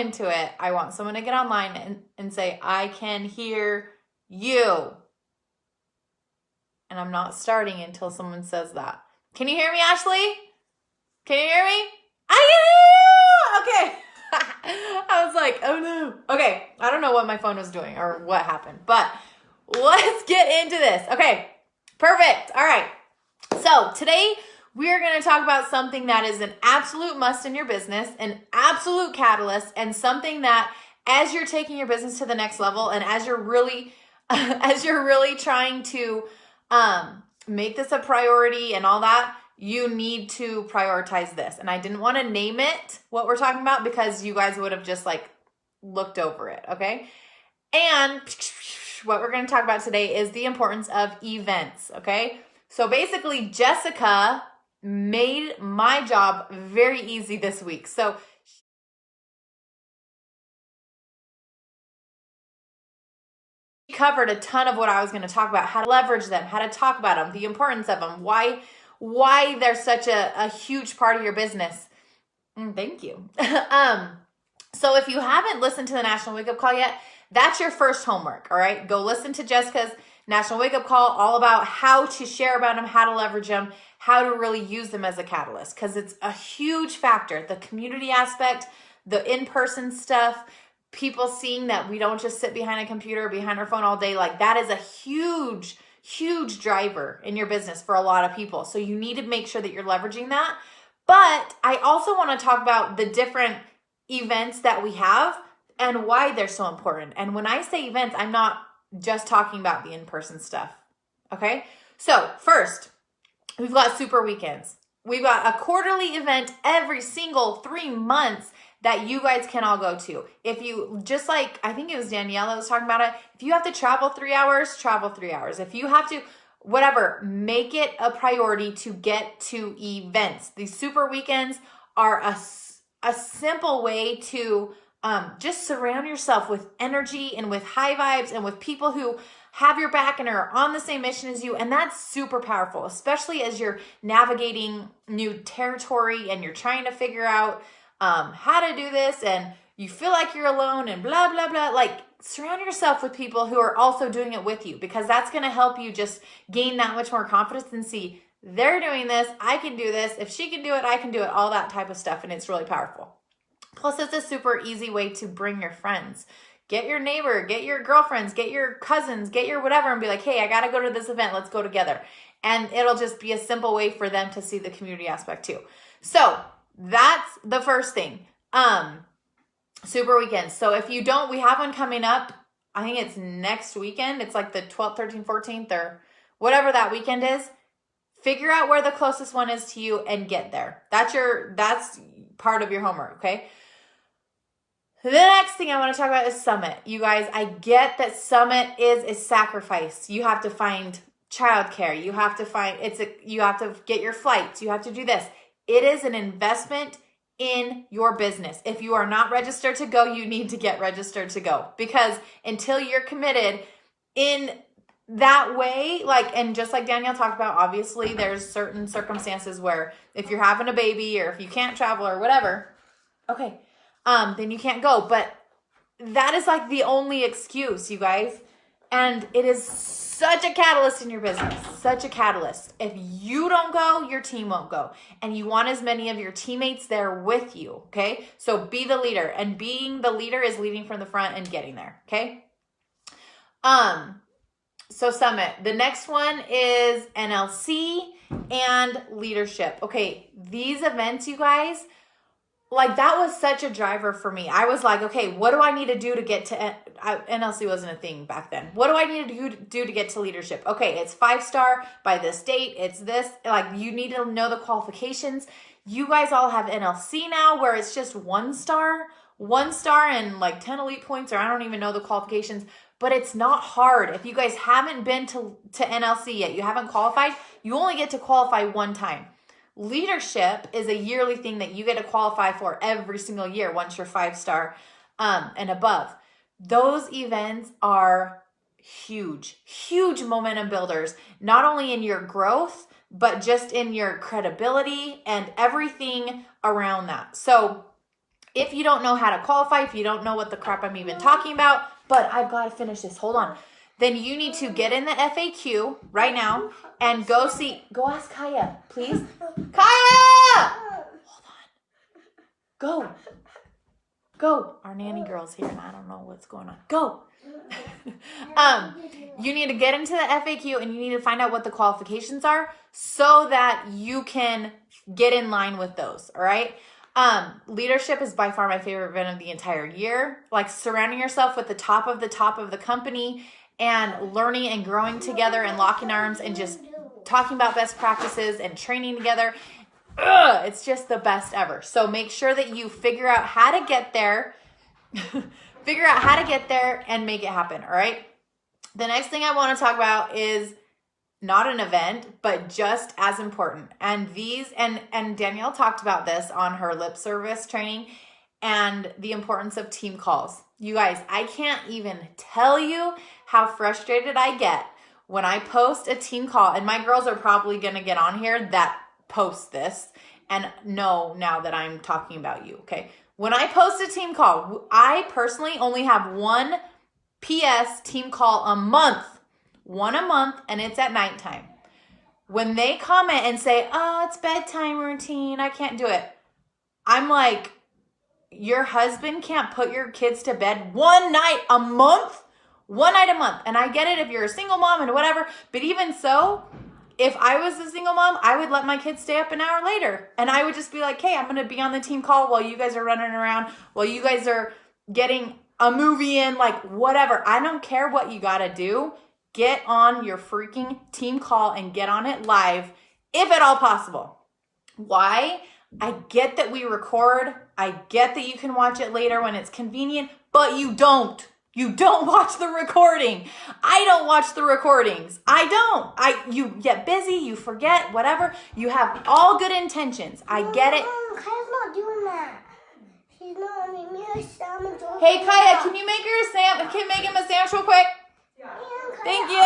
into it, I want someone to get online and say, I can hear you. And I'm not starting until someone says that. Can you hear me, Ashley? Can you hear me? I can hear you! Okay. I was like, oh no. Okay, I don't know what my phone was doing or what happened, but let's get into this. Okay, perfect. All right. So today we're going to talk about something that is an absolute must in your business, an absolute catalyst, and something that as you're taking your business to the next level and as you're really trying to make this a priority and all that, you need to prioritize this. And I didn't want to name it what we're talking about because you guys would have just like looked over it, okay? And what we're going to talk about today is the importance of events, okay? So basically, Jessica made my job very easy this week. So she covered a ton of what I was going to talk about, how to leverage them, how to talk about them, the importance of them, why they're such a huge part of your business. Thank you. So if you haven't listened to the National Wake Up Call yet, that's your first homework, all right? Go listen to Jessica's National Wake Up Call, all about how to share about them, how to leverage them, how to really use them as a catalyst, because it's a huge factor. The community aspect, the in-person stuff, people seeing that we don't just sit behind a computer, behind our phone all day, like that is a huge driver in your business for a lot of people. So you need to make sure that you're leveraging that. But I also want to talk about the different events that we have and why they're so important. And when I say events, I'm not just talking about the in-person stuff. Okay? So first, we've got super weekends. We've got a quarterly event every single 3 months that you guys can all go to. If you, just like, I think it was Danielle that was talking about it, if you have to travel 3 hours, travel 3 hours. If you have to, whatever, make it a priority to get to events. These super weekends are a simple way to just surround yourself with energy and with high vibes and with people who have your back and are on the same mission as you. And that's super powerful, especially as you're navigating new territory and you're trying to figure out how to do this and you feel like you're alone and blah, blah, blah. Like, surround yourself with people who are also doing it with you, because that's going to help you just gain that much more confidence and see they're doing this, I can do this. If she can do it, I can do it, all that type of stuff. And it's really powerful. Plus, it's a super easy way to bring your friends. Get your neighbor, get your girlfriends, get your cousins, get your whatever, and be like, hey, I got to go to this event. Let's go together. And it'll just be a simple way for them to see the community aspect too. So that's the first thing. Super weekends. So if you don't, we have one coming up. I think it's next weekend. It's like the 12th, 13th, 14th, or whatever that weekend is. Figure out where the closest one is to you and get there. That's part of your homework, okay? The next thing I want to talk about is Summit. You guys, I get that Summit is a sacrifice. You have to find childcare. You have to get your flights. You have to do this. It is an investment in your business. If you are not registered to go, you need to get registered to go, because until you're committed in that way, like, and just like Danielle talked about, obviously there's certain circumstances where if you're having a baby or if you can't travel or whatever, okay, then you can't go. But that is like the only excuse, you guys. And it is such a catalyst in your business, such a catalyst. If you don't go, your team won't go. And you want as many of your teammates there with you, okay? So be the leader. And being the leader is leading from the front and getting there, okay? So Summit. The next one is NLC and leadership. Okay, these events, you guys, like that was such a driver for me. I was like, okay, what do I need to do to get to NLC wasn't a thing back then. What do I need to do to get to leadership? Okay, it's 5-star by this date. It's this, like, you need to know the qualifications. You guys all have NLC now where it's just 1-star and like 10 elite points, or I don't even know the qualifications. But it's not hard. If you guys haven't been to NLC yet, you haven't qualified, you only get to qualify one time. Leadership is a yearly thing that you get to qualify for every single year once you're 5-star and above. Those events are huge momentum builders, not only in your growth, but just in your credibility and everything around that. So If you don't know how to qualify, if you don't know what the crap I'm even talking about, but I've got to finish this, hold on. Then you need to get in the FAQ right now and go ask Kaya, please. Kaya! Hold on. Go. Our nanny girl's here and I don't know what's going on. Go. You need to get into the FAQ and you need to find out what the qualifications are so that you can get in line with those, all right? Leadership is by far my favorite event of the entire year. Like surrounding yourself with the top of the company and learning and growing together and locking arms and just talking about best practices and training together. It's just the best ever. So make sure that you figure out how to get there, and make it happen. All right. The next thing I want to talk about is not an event, but just as important. And and Danielle talked about this on her lip service training and the importance of team calls. You guys, I can't even tell you how frustrated I get when I post a team call, and my girls are probably going to get on here that post this and know now that I'm talking about you, okay? When I post a team call, I personally only have one PS team call a month. One a month, and it's at nighttime. When they comment and say, oh, it's bedtime routine, I can't do it. I'm like, your husband can't put your kids to bed one night a month? One night a month. And I get it if you're a single mom and whatever, but even so, if I was a single mom, I would let my kids stay up an hour later. And I would just be like, hey, I'm going to be on the team call while you guys are running around, while you guys are getting a movie in, like whatever. I don't care what you got to do. Get on your freaking team call and get on it live, if at all possible. Why? I get that we record. I get that you can watch it later when it's convenient, but you don't. You don't watch the recording. I don't watch the recordings. You get busy, you forget, whatever. You have all good intentions. I get it. Kaya's not doing that. She's not making me a sandwich. Hey, Kaya, can you make her a sandwich? Can you make him a sandwich real quick? Yeah, Thank you.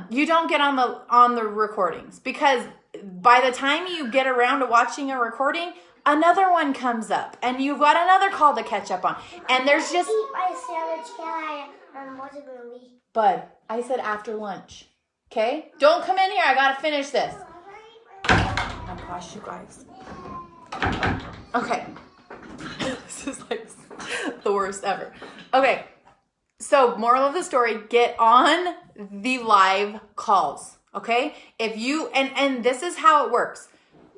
You don't get on the recordings because by the time you get around to watching a recording, another one comes up and you've got another call to catch up on. And there's just eat my sandwich. Can I watch a movie? Bud, I said after lunch. Okay? Don't come in here. I gotta finish this. Oh my gosh, you guys. Okay. This is like the worst ever. Okay. So, moral of the story, get on the live calls, okay? If you, and this is how it works.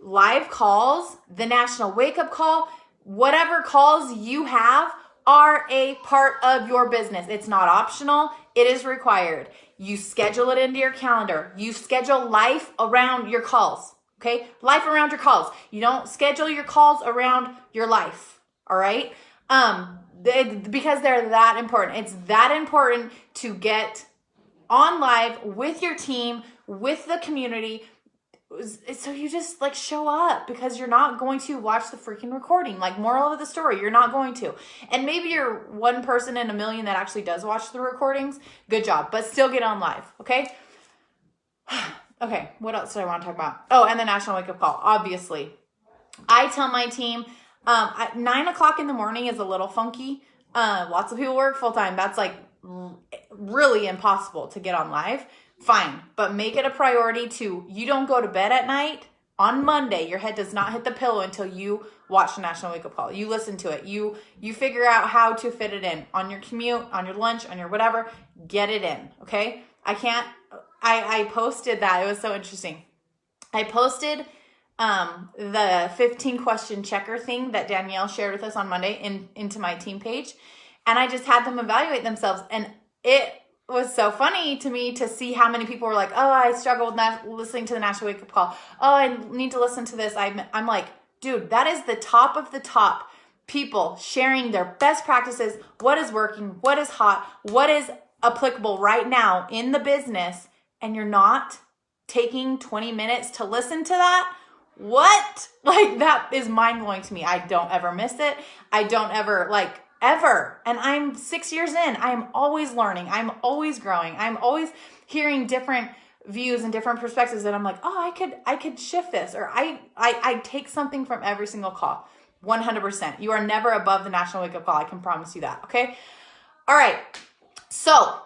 Live calls, the National Wake Up Call, whatever calls you have are a part of your business. It's not optional. It is required. You schedule it into your calendar. You schedule life around your calls, okay? Life around your calls. You don't schedule your calls around your life, all right? Because they're that important. It's that important to get on live with your team, with the community. So you just like show up because you're not going to watch the freaking recording. Like moral of the story, you're not going to. And maybe you're one person in a million that actually does watch the recordings. Good job, but still get on live, okay? Okay, what else did I want to talk about? Oh, and the National Wake Up Call, obviously. I tell my team, 9 o'clock in the morning is a little funky. Lots of people work full time. That's like really impossible to get on live. Fine, but make it a priority you don't go to bed at night. On Monday, your head does not hit the pillow until you watch the National Wake Up Call. You listen to it. You figure out how to fit it in on your commute, on your lunch, on your whatever. Get it in, okay? I posted that. It was so interesting. I posted the 15 question checker thing that Danielle shared with us on Monday into my team page. And I just had them evaluate themselves. And it was so funny to me to see how many people were like, oh, I struggle with listening to the National Wake Up Call. Oh, I need to listen to this. I'm like, dude, that is the top of the top people sharing their best practices, what is working, what is hot, what is applicable right now in the business. And you're not taking 20 minutes to listen to that. What? Like that is mind blowing to me. I don't ever miss it. I don't ever ever. And I'm 6 years in. I am always learning. I'm always growing. I'm always hearing different views and different perspectives that I'm like, oh, I could shift this, or I take something from every single call. 100%. You are never above the National Wake Up Call. I can promise you that, okay? All right. So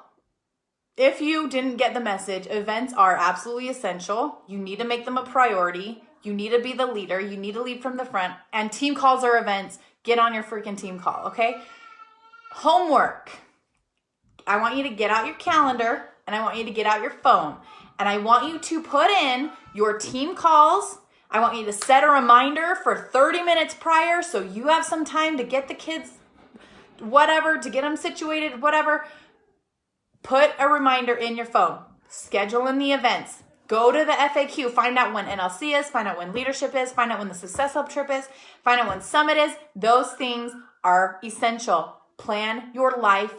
if you didn't get the message, events are absolutely essential. You need to make them a priority. You need to be the leader. You need to lead from the front. And team calls are events. Get on your freaking team call, okay? Homework. I want you to get out your calendar and I want you to get out your phone. And I want you to put in your team calls. I want you to set a reminder for 30 minutes prior so you have some time to get the kids, whatever, to get them situated, whatever. Put a reminder in your phone. Schedule in the events. Go to the FAQ. Find out when NLC is. Find out when leadership is. Find out when the Success Hub trip is. Find out when Summit is. Those things are essential. Plan your life